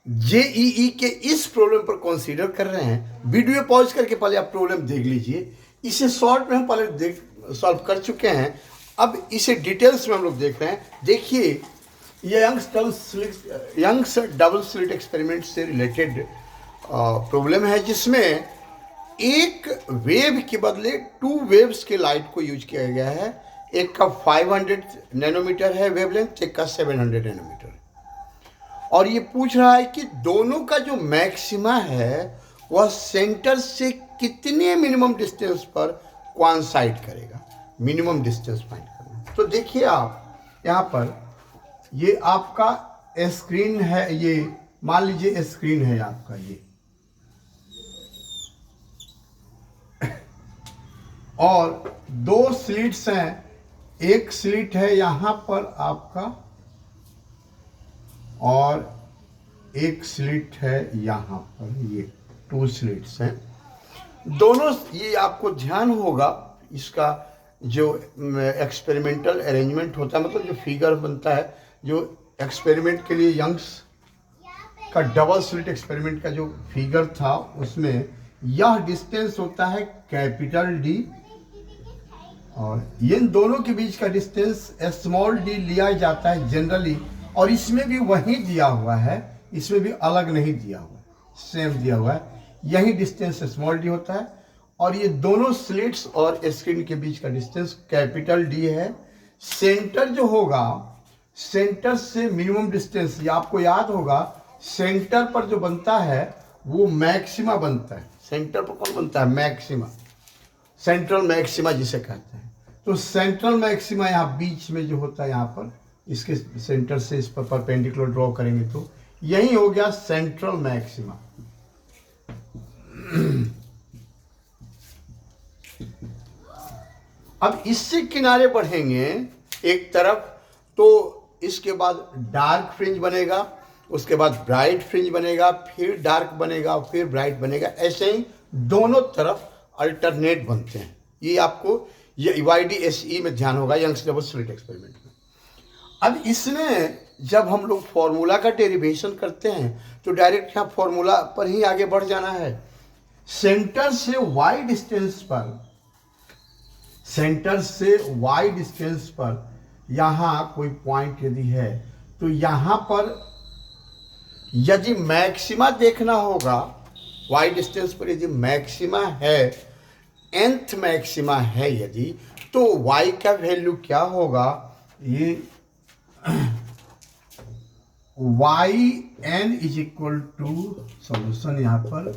JEE के इस problem पर कंसीडर कर रहे हैं, वीडियो पॉज करके पहले आप प्रॉब्लम देख लीजिए। इसे शॉर्ट में हम पहले सॉल्व कर चुके हैं, अब इसे डिटेल्स में हम लोग देख रहे हैं। देखिए, ये यंग्स डबल स्लिट एक्सपेरिमेंट से रिलेटेड प्रॉब्लम है, जिसमें एक वेव के बदले 2 वेव्स के लाइट को यूज किया गया है। एक का 500 नैनोमीटर है वेवलेंथ, एक का 700 नैनोमीटर। और ये पूछ रहा है कि दोनों का जो मैक्सिमा है वह सेंटर से कितने मिनिमम डिस्टेंस पर कोइंसाइड करेगा। मिनिमम डिस्टेंस फाइंड करना। तो देखिए, आप यहाँ पर ये आपका स्क्रीन है, ये मान लीजिए स्क्रीन है आपका ये, और 2 स्लिट्स हैं। एक स्लिट है यहाँ पर आपका और एक स्लिट है यहाँ पर, ये 2 स्लिट्स हैं दोनों। ये आपको ध्यान होगा, इसका जो एक्सपेरिमेंटल अरेंजमेंट होता है, मतलब जो फिगर बनता है, जो एक्सपेरिमेंट के लिए यंग्स का डबल स्लिट एक्सपेरिमेंट का जो फिगर था, उसमें यह डिस्टेंस होता है कैपिटल डी, और इन दोनों के बीच का डिस्टेंस स्मॉल डी लिया जाता है जनरली। और इसमें भी वही दिया हुआ है, इसमें भी अलग नहीं दिया हुआ है, सेम दिया हुआ है। यही डिस्टेंस स्मॉल डी होता है, और ये दोनों स्लिट्स और स्क्रीन के बीच का डिस्टेंस कैपिटल डी है। सेंटर जो होगा, सेंटर से मिनिमम डिस्टेंस, ये आपको याद होगा, सेंटर पर जो बनता है वो मैक्सिमा बनता है। सेंटर पर कौन बनता है? मैक्सिमा, सेंट्रल मैक्सिमा जिसे कहते हैं। तो सेंट्रल मैक्सिमा यहाँ बीच में जो होता है, यहाँ पर इसके सेंटर से इस पर परपेंडिकुलर ड्रॉ करेंगे तो यही हो गया सेंट्रल मैक्सिमा। अब इससे किनारे बढ़ेंगे एक तरफ, तो इसके बाद डार्क फ्रिंज बनेगा, उसके बाद ब्राइट फ्रिंज बनेगा, फिर डार्क बनेगा, फिर ब्राइट बनेगा। ऐसे ही दोनों तरफ अल्टरनेट बनते हैं। ये आपको ये YDSE में ध्यान होगा, यंग्स डबल स्लिट एक्सपेरिमेंट में। अब इसमें जब हम लोग फॉर्मूला का डेरिवेशन करते हैं तो डायरेक्ट यहाँ फॉर्मूला पर ही आगे बढ़ जाना है। सेंटर से y डिस्टेंस पर, सेंटर से y डिस्टेंस पर यहाँ कोई पॉइंट यदि है, तो यहाँ पर यदि मैक्सिमा देखना होगा, y डिस्टेंस पर यदि मैक्सिमा है, nth मैक्सिमा है यदि, तो y का वैल्यू क्या होगा? ये yn is equal to, solution यहाँ पर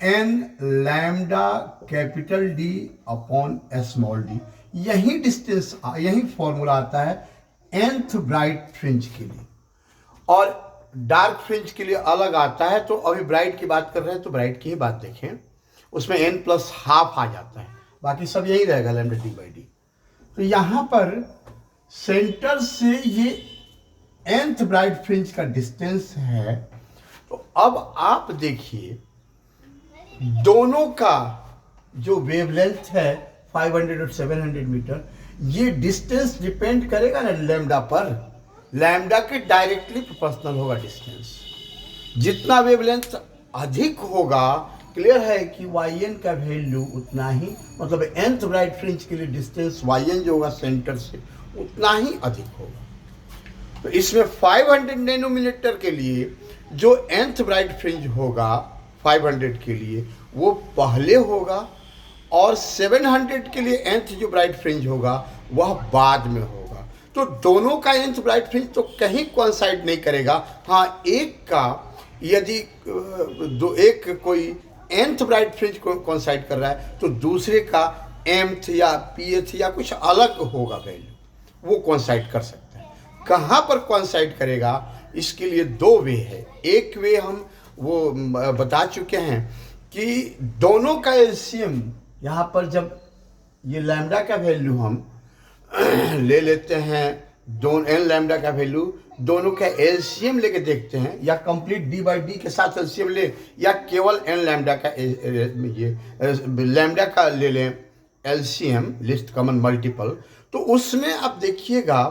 n lambda capital D upon small d। यही डिस्टेंस, यही फॉर्मूला आता है nth ब्राइट फ्रिंज के लिए, और डार्क फ्रिंज के लिए अलग आता है। तो अभी ब्राइट की बात कर रहे हैं तो ब्राइट की ही बात देखें, उसमें n+12 आ जाता है, बाकी सब यही रहेगा लैम्डा d/d। तो यहाँ पर सेंटर से ये nth ब्राइट फ्रिंज का डिस्टेंस है। तो अब आप देखिए, दोनों का जो वेवलेंथ है 500 और 700 मीटर, ये डिस्टेंस डिपेंड करेगा ना लैम्डा पर। लैम्डा के डायरेक्टली प्रोपोर्शनल होगा डिस्टेंस। जितना वेवलेंथ अधिक होगा, क्लियर है कि yn का वैल्यू उतना ही, मतलब nth ब्राइट फ्रिंज के लिए डिस्टेंस yn जो होगा सेंटर से उतना ही अधिक होगा। तो इसमें 500 नैनोमीटर के लिए जो nth ब्राइट फ्रिंज होगा 500 के लिए वो पहले होगा, और 700 के लिए nth जो ब्राइट फ्रिंज होगा वह बाद में होगा। तो दोनों का nth ब्राइट फ्रिंज तो कहीं कोइंसाइड नहीं करेगा। हाँ, एक का यदि एक कोई nth ब्राइट फ्रिंज को कोइंसाइड कर रहा है तो दूसरे का mth या pth या कुछ अलग होगा वैल्यू, वो कोइंसाइड कर सकता है। कहाँ पर कोइंसाइड करेगा, इसके लिए 2 वे है। एक वे हम वो बता चुके हैं कि दोनों का एलसीएम, यहाँ पर जब ये लैम्डा का वैल्यू हम ले लेते हैं, n लैम्डा का वैल्यू, दोनों का एलसीएम लेके देखते हैं, या कंप्लीट d/d के साथ एलसीएम ले, या केवल n लैम्डा का ये लैम्डा का ले लें एलसीएम, लिस्ट कॉमन मल्टीपल। तो उसमें आप देखिएगा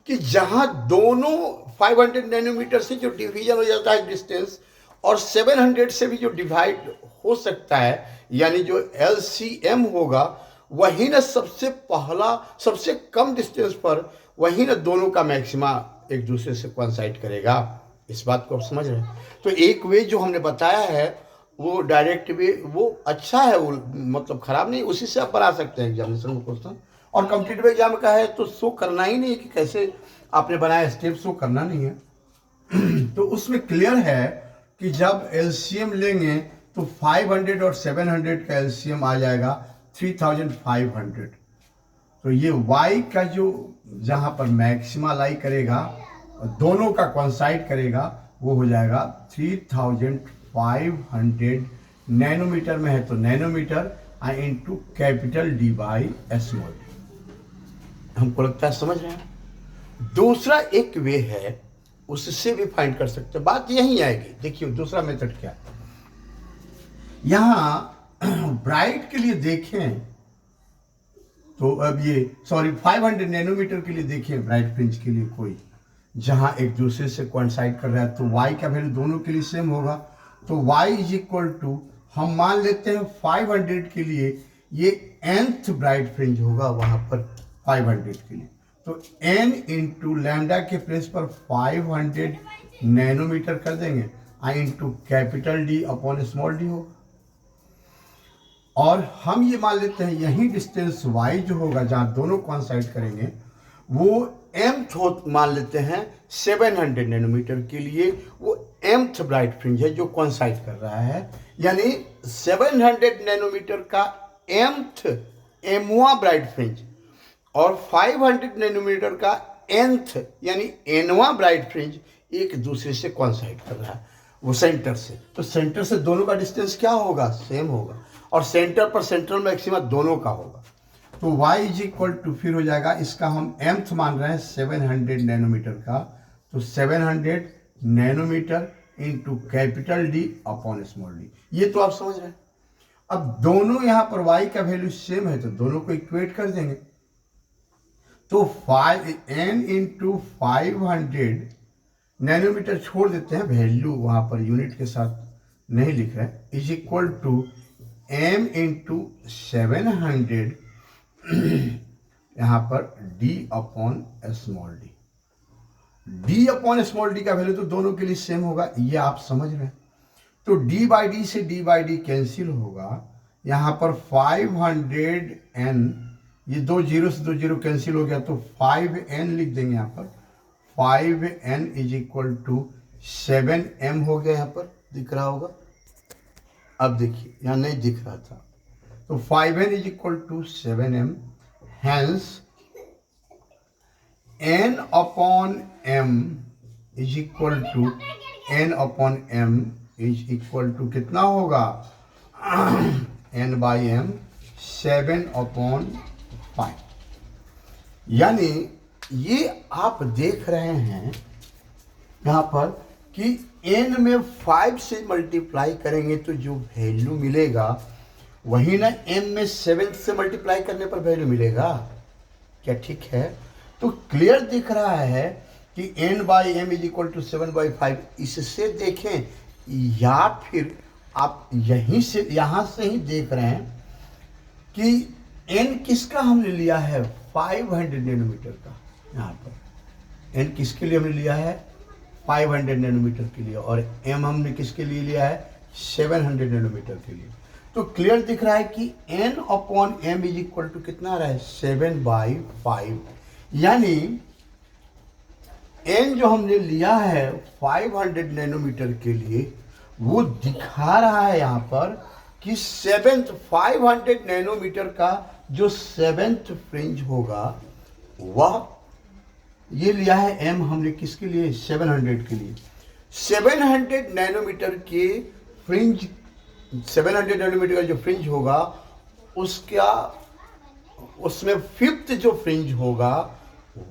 कि जहाँ दोनों 500 नैनोमीटर से जो डिवीजन हो जाता है डिस्टेंस, और 700 से भी जो डिवाइड हो सकता है, यानी जो LCM होगा, वही ना सबसे पहला, सबसे कम डिस्टेंस पर वही ना दोनों का मैक्सिमा एक दूसरे से कोइंसाइड करेगा। इस बात को आप समझ रहे हैं? तो एक वे जो हमने बताया है वो डायरेक्ट वे, वो अच्छा है, वो मतलब खराब नहीं, उसी से आप बना सकते हैं एग्जामिनेशन में क्वेश्चन। और कॉम्पिटिटिव एग्जाम का है तो शो करना ही नहीं है कि कैसे आपने बनाया, स्टेप शो करना नहीं है। तो उसमें क्लियर है कि जब एलसीएम लेंगे तो 500 और 700 का एलसीएम आ जाएगा 3500। तो ये y का जो जहां पर मैक्सिमा लाई करेगा, दोनों का कॉन्साइड करेगा, वो हो जाएगा 3500 नैनोमीटर में है तो nanometre into capital D by small d। हमको लगता है समझ रहे हैं? दूसरा एक वे है, उससे भी फाइंड कर सकते हैं, बात यही आएगी। देखिए दूसरा मेथड क्या है, यहां ब्राइट के लिए देखें तो अब ये 500 नैनोमीटर के लिए देखें, ब्राइट फ्रिंज के लिए कोई जहां एक दूसरे से कोइंसाइड कर रहा है तो y का वैल्यू दोनों के लिए सेम होगा। तो y इज इक्वल टू, हम मान लेते हैं 500 के लिए ये nth ब्राइट फ्रिंज होगा वहां पर 500 के लिए, तो n इंटू लैम्डा के प्लेस पर 500 नैनोमीटर कर देंगे, into capital D upon small d होगा। और हम ये मान लेते हैं यही डिस्टेंस y जो होगा जहां दोनों कोइंसाइड करेंगे वो mth मान लेते हैं 700 नैनोमीटर के लिए, वो mth ब्राइट फ्रिंज है जो कोइंसाइड कर रहा है, यानी 700 नैनोमीटर का mवां ब्राइट फ्रिंज और 500 नैनोमीटर का nth यानी nवां ब्राइट फ्रिंज एक दूसरे से कोइंसाइड कर रहा है वो सेंटर से। तो सेंटर से दोनों का डिस्टेंस क्या होगा? सेम होगा, और सेंटर पर सेंट्रल मैक्सिमा दोनों का होगा। तो y इज इक्वल टू, फिर हो जाएगा, इसका हम mth मान रहे हैं 700 नैनोमीटर का, तो 700 nanometre into capital D upon small d। ये तो आप समझ रहे हैं। अब दोनों यहां पर y का वैल्यू सेम है तो दोनों को इक्वेट कर देंगे, तो n इंटू 500 नैनोमीटर छोड़ देते हैं, वैल्यू वहां पर यूनिट के साथ नहीं लिख रहे हैं, is equal to m into 700 यहाँ पर d upon small d। d upon small d का वैल्यू तो दोनों के लिए सेम होगा, ये आप समझ रहे हैं। तो d बाई डी से d बाई डी कैंसिल होगा, यहाँ पर 500n, ये दो जीरो से दो जीरो कैंसिल हो गया तो 5n लिख देंगे यहाँ पर, 5n is equal to 7m हो गया, यहाँ पर दिख रहा होगा। अब देखिए यहाँ नहीं दिख रहा था, तो 5n is equal to 7m, hence n upon m is equal to, n upon m is equal to कितना होगा? n by m 7 upon 5। यानी ये आप देख रहे हैं यहाँ पर कि n में 5 से मल्टीप्लाई करेंगे तो जो वैल्यू मिलेगा वही ना m में 7 से मल्टीप्लाई करने पर वैल्यू मिलेगा क्या? ठीक है, तो क्लियर दिख रहा है कि n by M is equal to 7 by 5। इससे देखें या फिर आप यहीं से यहाँ से ही देख रहे हैं कि n किसका हमने लिया है? 500 नैनोमीटर का। यहाँ पर n किसके लिए हमने लिया है? 500 नैनोमीटर के लिए, और m हमने किसके लिए लिया है? 700 नैनोमीटर के लिए। तो क्लियर दिख रहा है कि n upon m is equal to कितना आ रहा है? 7 बाई 5। यानी n जो हमने लिया है 500 नैनोमीटर के लिए वो दिखा रहा है यहाँ पर कि 500 नैनोमीटर का जो 7th फ्रिंज होगा वह ये लिया है m हमने किसके लिए? 700 के लिए। 700 नैनोमीटर के फ्रिंज, 700 नैनोमीटर का जो फ्रिंज होगा उसका, उसमें 5th जो फ्रिंज होगा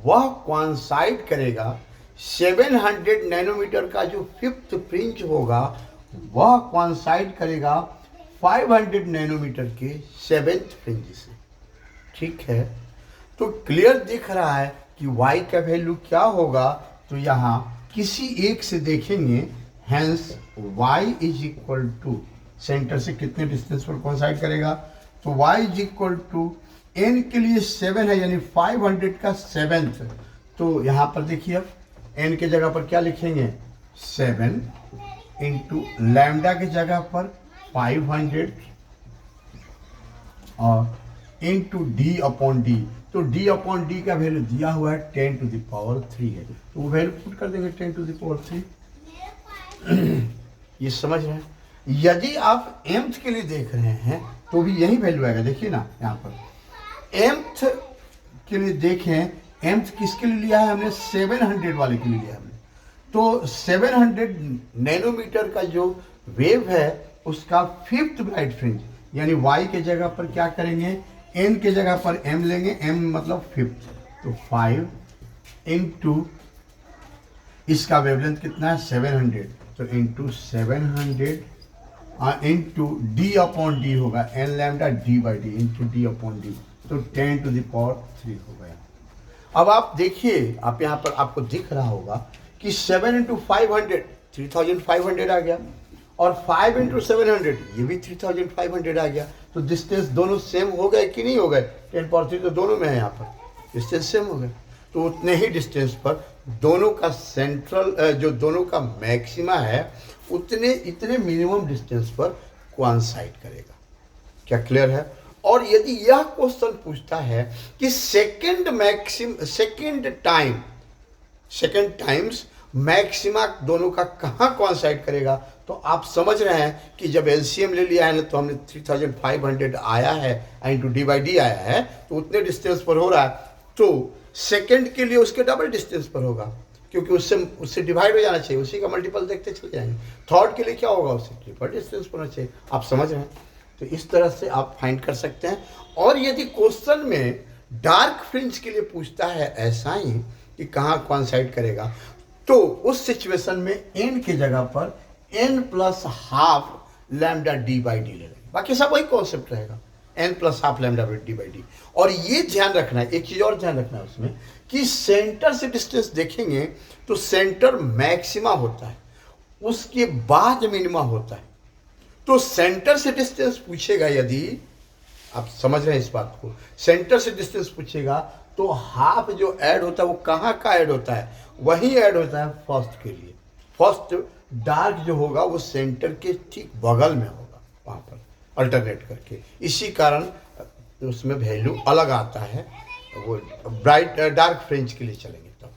वह कोइंसाइड करेगा, 700 नैनोमीटर का जो 5th फ्रिंज होगा वह कोइंसाइड करेगा 500 नैनोमीटर के 7th फ्रिंज से। ठीक है, तो क्लियर दिख रहा है कि y का वैल्यू क्या होगा? तो यहाँ किसी एक से देखेंगे, hence y is equal to, centre से कितने डिस्टेंस पर कोइंसाइड करेगा, तो y is equal to n के लिए 7 है, यानी 500 का 7th। तो यहाँ पर देखिए अब n के जगह पर क्या लिखेंगे, 7 इंटू लैम्डा के जगह पर 500 और इंटू डी अपॉन डी। तो d अपॉन डी का वैल्यू दिया हुआ है 10 टू द पावर 3 है, तो वो वैल्यू पुट कर देंगे 10 टू द पावर 3। ये समझ रहे हैं। यदि आप mth के लिए देख रहे हैं तो भी यही वैल्यू आएगा। देखिए ना यहाँ पर mth के लिए देखें, mth किसके लिए लिया है हमने, 700 वाले के लिए लिया हमने। तो 700 नैनोमीटर का जो वेव है उसका 5th ब्राइट फ्रिंज, यानी y के जगह पर क्या करेंगे, n के जगह पर m लेंगे, m मतलब 5th, तो 5 इंटू इसका वेवलेंथ कितना है 700, तो into 700 into D upon D होगा n lambda D by D into D upon D, तो 10 टू द पावर 3 हो गया। अब आप देखिए, आप यहाँ पर आपको दिख रहा होगा कि 7 इंटू 500 3500 आ गया, और 5 इंटू 700 ये भी 3500 आ गया। तो डिस्टेंस दोनों सेम हो गए कि नहीं हो गए, 10 पावर 3 तो दोनों में है, यहाँ पर डिस्टेंस सेम हो गए। तो उतने ही डिस्टेंस पर दोनों का सेंट्रल जो दोनों का मैक्सिमा है इतने मिनिमम डिस्टेंस पर कोइंसाइड करेगा। क्या क्लियर है। और यदि यह क्वेश्चन पूछता है कि सेकंड टाइम्स मैक्सिमा दोनों का कहाँ कोइंसाइड करेगा, तो आप समझ रहे हैं कि जब एलसीएम ले लिया है ना, तो हमने 3500 आया है इंटू डी बाई डी आया है, तो उतने डिस्टेंस पर हो रहा है, तो सेकंड के लिए उसके डबल डिस्टेंस पर होगा, क्योंकि उससे डिवाइड हो जाना चाहिए, उसी का मल्टीपल देखते चले जाएंगे। थर्ड के लिए क्या होगा, उससे ट्रिपल डिस्टेंस पर होना चाहिए। आप समझ रहे हैं। तो इस तरह से आप फाइंड कर सकते हैं। और यदि क्वेश्चन में डार्क फ्रिंज के लिए पूछता है ऐसा ही कि कहाँ कोइंसाइड करेगा, तो उस सिचुएशन में n की जगह पर n plus half lambda D by D ले लेंगे। बाकी सब वही कॉन्सेप्ट रहेगा, n plus half lambda D by D. और ये ध्यान रखना है, एक चीज और ध्यान रखना है उसमें, कि सेंटर से डिस्टेंस देखेंगे तो सेंटर मैक्सिमा होता है, उसके बाद मिनिमा होता है। तो सेंटर से डिस्टेंस पूछेगा, यदि आप समझ रहे हैं इस बात को, सेंटर से डिस्टेंस पूछेगा तो हाफ जो ऐड होता है वो कहाँ का ऐड होता है, वही ऐड होता है फर्स्ट के लिए। फर्स्ट डार्क जो होगा वो सेंटर के ठीक बगल में होगा, वहाँ पर अल्टरनेट करके। इसी कारण उसमें वैल्यू अलग आता है, वो ब्राइट डार्क फ्रिंज के लिए चलेंगे तब।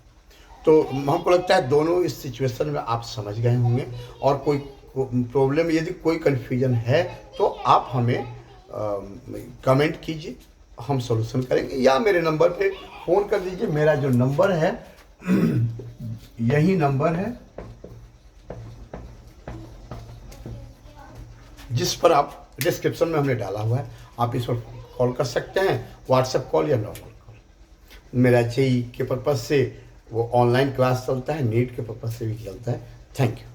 तो हमको लगता है दोनों इस सिचुएशन में आप समझ गए होंगे। और कोई प्रॉब्लम, यदि कोई कन्फ्यूजन है तो आप हमें कमेंट कीजिए, हम सॉल्यूशन करेंगे, या मेरे नंबर पे फ़ोन कर दीजिए। मेरा जो नंबर है यही नंबर है जिस पर आप डिस्क्रिप्शन में हमने डाला हुआ है, आप इस पर कॉल कर सकते हैं, व्हाट्सएप कॉल या नॉर्मल कॉल। मेरा जेईई के पर्पज़ से वो ऑनलाइन क्लास चलता है, नीट के पर्पज़ से भी चलता है। Thank you.